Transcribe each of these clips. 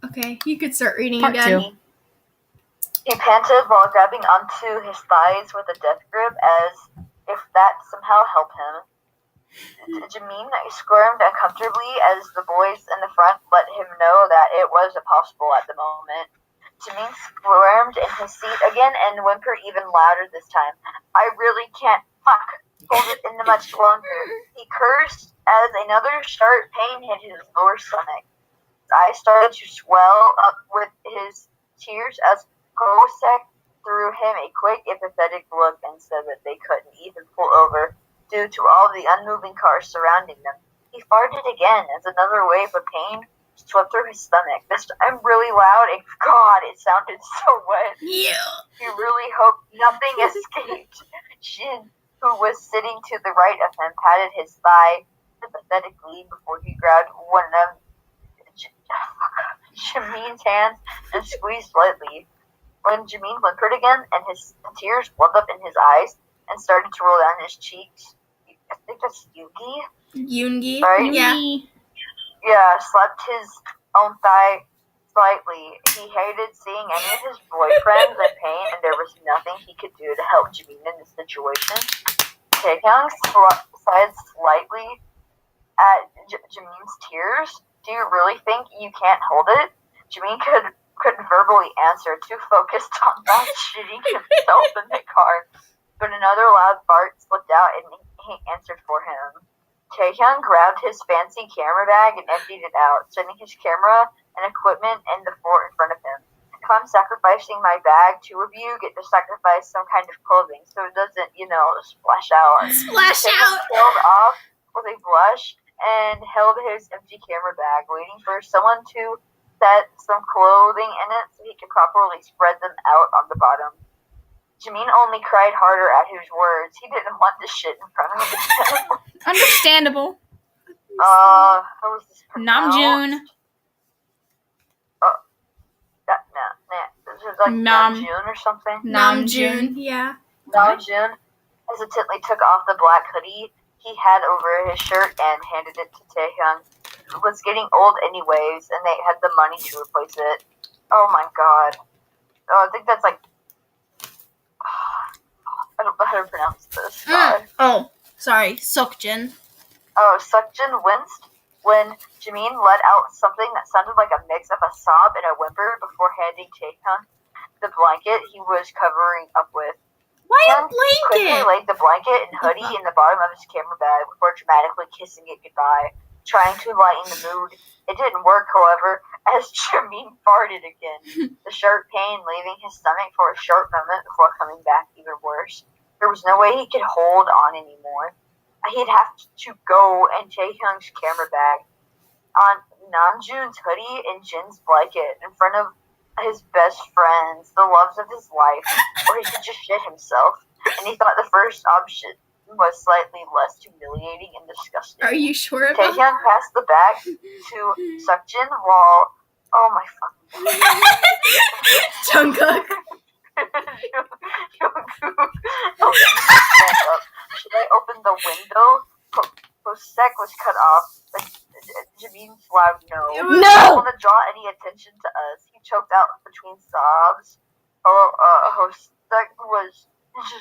Okay, you could start reading Part again. 2. He panted while grabbing onto his thighs with a death grip as if that somehow helped him. Jameen squirmed uncomfortably as the boys in the front let him know that it was impossible at the moment. Jameen squirmed in his seat again and whimpered even louder this time. I really can't hold it in much longer. He cursed as another sharp pain hit his lower stomach. His eyes started to swell up with his tears as Kosek threw him a quick, apathetic look and said that they couldn't even pull over due to all the unmoving cars surrounding them. He farted again as another wave of pain swept through his stomach, this time really loud, and God, it sounded so wet. Yeah. He really hoped nothing escaped. Jin, who was sitting to the right of him, patted his thigh sympathetically before he grabbed one of Jameen's hands and squeezed lightly. When Jameen whimpered again and his tears welled up in his eyes and started to roll down his cheeks, I think that's Yugi. Yoongi. Right? Yeah. Yeah, slapped his own thigh slightly. He hated seeing any of his boyfriends in pain, and there was nothing he could do to help Jameen in this situation. Taehyung sighed slightly at Jameen's tears. Do you really think you can't hold it? Jameen couldn't verbally answer, too focused on not shitting himself in the car. But another loud fart slipped out and he answered for him. Taehyung grabbed his fancy camera bag and emptied it out, setting his camera and equipment in the floor in front of him. If I'm sacrificing my bag, two of you get to sacrifice some kind of clothing so it doesn't, splash out. Splash Taehyung out! tailed off with a blush and held his empty camera bag, waiting for someone to set some clothing in it so he could properly spread them out on the bottom. Jameen only cried harder at his words. He didn't want this shit in front of him. Understandable. How was this pronounced? Namjoon. This is like Namjoon or something. Namjoon, yeah. Namjoon hesitantly took off the black hoodie he had over his shirt and handed it to Taehyung. It was getting old anyways, and they had the money to replace it. Oh my god. Oh, I think that's like... I don't know how to pronounce this. Oh, sorry. Sukjin. Oh, Sukjin winced when Jameen let out something that sounded like a mix of a sob and a whimper before handing Taehyung the blanket he was covering up with. Why a quickly blanket? laid the blanket and hoodie in the bottom of his camera bag before dramatically kissing it goodbye, trying to lighten the mood. It didn't work, however, as Jameen farted again, the sharp pain leaving his stomach for a short moment before coming back even worse. There was no way he could hold on anymore. He'd have to go and Taehyung's camera bag, on Namjoon's hoodie and Jin's blanket in front of his best friends, the loves of his life, or he could just shit himself. And he thought the first option was slightly less humiliating and disgusting. Are you sure about Taehyung passed the bag to Sukjin while... Oh my fucking god. Jungkook? Should I open the window? Kosek was cut off. Jameen's loud no. No! He didn't want to draw any attention to us. He choked out between sobs. Kosek was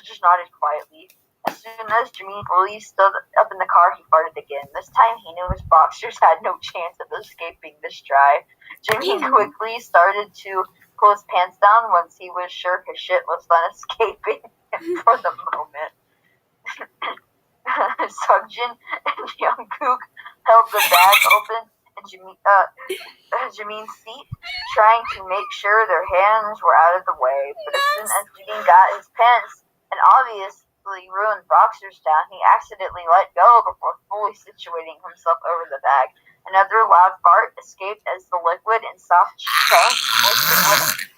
just nodded quietly. As soon as Jameen fully stood up in the car, he farted again. This time he knew his boxers had no chance of escaping this drive. Jameen quickly started to pull his pants down once he was sure his shit was not escaping for the moment. Sukjin and Jungkook held the bag open in Jameen's seat, trying to make sure their hands were out of the way. But as soon as Jameen got his pants and obviously ruined boxers down, he accidentally let go before fully situating himself over the bag. Another loud fart escaped as the liquid and soft chunk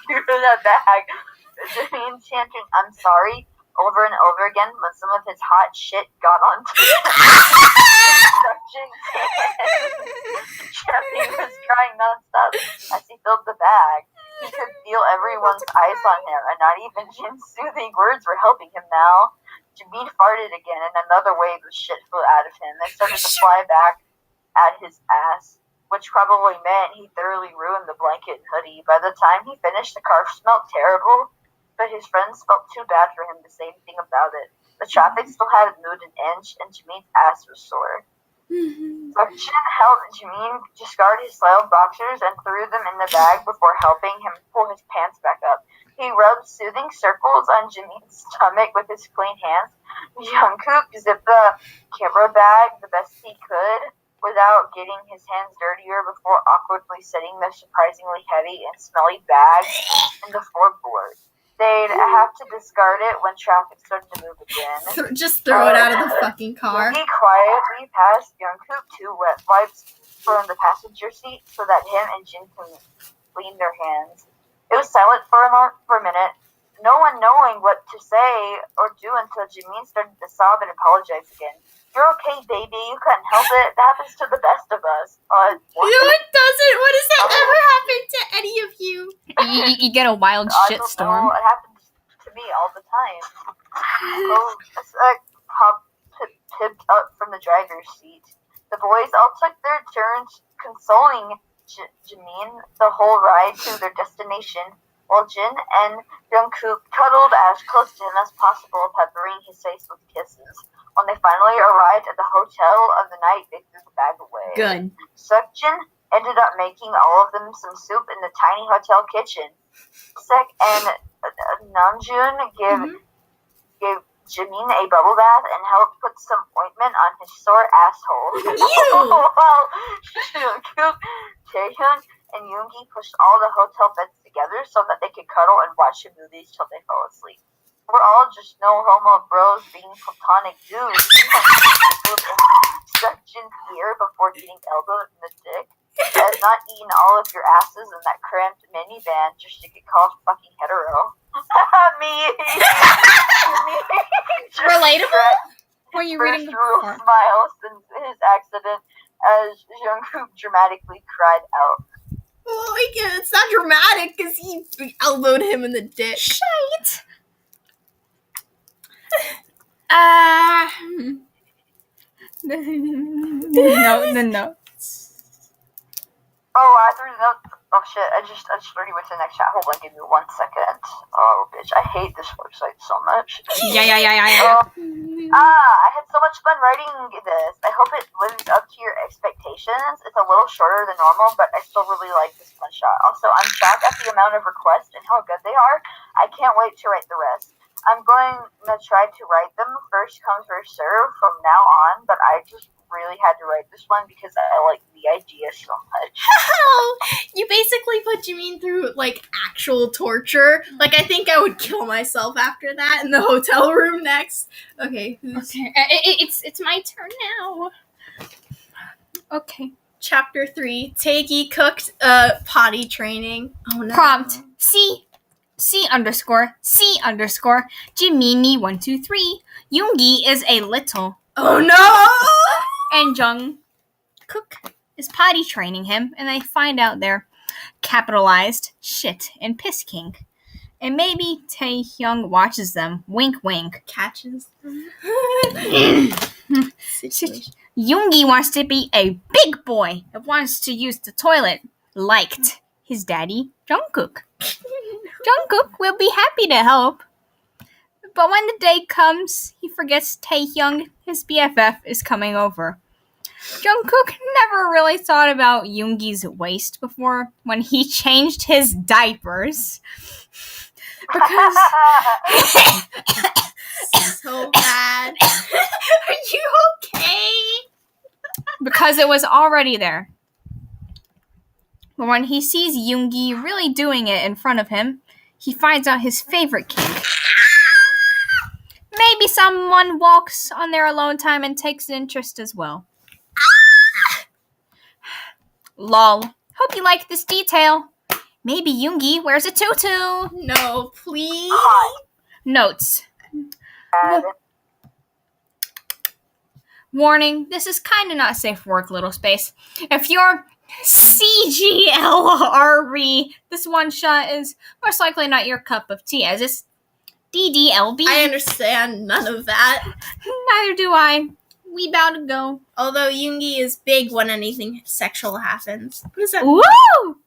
through the bag. Jameen chanting, "I'm sorry," over and over again when some of his hot shit got onto Jameen was crying nonstop as he filled the bag. He could feel everyone's eyes on him, and not even Jin's soothing words were helping him now. Jameen farted again, and another wave of shit flew out of him and started to fly back at his ass. which probably meant he thoroughly ruined the blanket and hoodie. By the time he finished, the car smelled terrible, but his friends felt too bad for him to say anything about it. The traffic still hadn't moved an inch, and Jamin's ass was sore. So Jin helped Jamin discard his soiled boxers and threw them in the bag before helping him pull his pants back up. He rubbed soothing circles on Jamin's stomach with his clean hands. Jungkook zipped the camera bag the best he could without getting his hands dirtier before awkwardly setting the surprisingly heavy and smelly bag in the floorboard. They'd have to discard it when traffic started to move again. Just throw it out of the fucking car. He quietly passed Jungkook 2 wet wipes from the passenger seat so that him and Jin can clean their hands. It was silent for a minute, no one knowing what to say or do until Jimin started to sob and apologize again. You're okay, baby. You couldn't help it. That happens to the best of us. No, it doesn't. What does that ever happen to any of you? You get a wild shitstorm. It happens to me all the time. Pop tipped up from the driver's seat. The boys all took their turns consoling Jimin the whole ride to their destination, while Jin and Jungkook cuddled as close to him as possible, peppering his face with kisses. When they finally arrived at the hotel of the night, they threw the bag away. Good. Seokjin ended up making all of them some soup in the tiny hotel kitchen. Sek and Namjoon gave Jimin a bubble bath and helped put some ointment on his sore asshole. While Jungkook, Taehyun, and Yoongi pushed all the hotel beds together so that they could cuddle and watch the movies till they fell asleep. We're all just no homo bros being platonic dudes. Seokjin's ear before getting elbowed in the dick. Has not eaten all of your asses in that cramped minivan just to get called fucking hetero. Me. Relatable? Were you reading the real smile since his accident as Jungkook dramatically cried out. Oh my god, it's not dramatic because he elbowed him in the dick. Shite. No. Oh, I threw the note. Oh shit! I just already went to the next chat. Hold on, give me 1 second. Oh bitch, I hate this website so much. Yeah. I had so much fun writing this. I hope it lives up to your expectations. It's a little shorter than normal, but I still really like this one shot. Also, I'm shocked at the amount of requests and how good they are. I can't wait to write the rest. I'm going to try to write them first come, first serve from now on, but I just really had to write this one because I like the idea so much. You basically put Jimin through, like, actual torture. Like, I think I would kill myself after that in the hotel room next. Okay, It's my turn now. Okay. Chapter 3, Taegi cooked potty training. Oh no. Prompt C _ Jimini123. Yoongi is a little. Oh no! And Jungkook is potty training him, and they find out they're capitalized shit and piss king. And maybe Taehyung watches them. Wink, wink. Catches them. Yoongi wants to be a big boy and wants to use the toilet. Liked his daddy, Jungkook. Jungkook will be happy to help. But when the day comes, he forgets Taehyung, his BFF, is coming over. Jungkook never really thought about Yoongi's waist before when he changed his diapers. Because... So bad. Are you okay? Because it was already there. But when he sees Yoongi really doing it in front of him, he finds out his favorite kink. Maybe someone walks on their alone time and takes an interest as well. Lol. Hope you like this detail. Maybe Yoongi wears a tutu. No, please. Notes. Warning, this is kinda not safe for work, little space. If you're CGLRE, this one shot is most likely not your cup of tea, as it's DDLB. I understand none of that. Neither do I. we about to go. Although Yoongi is big when anything sexual happens. What is that? Woo!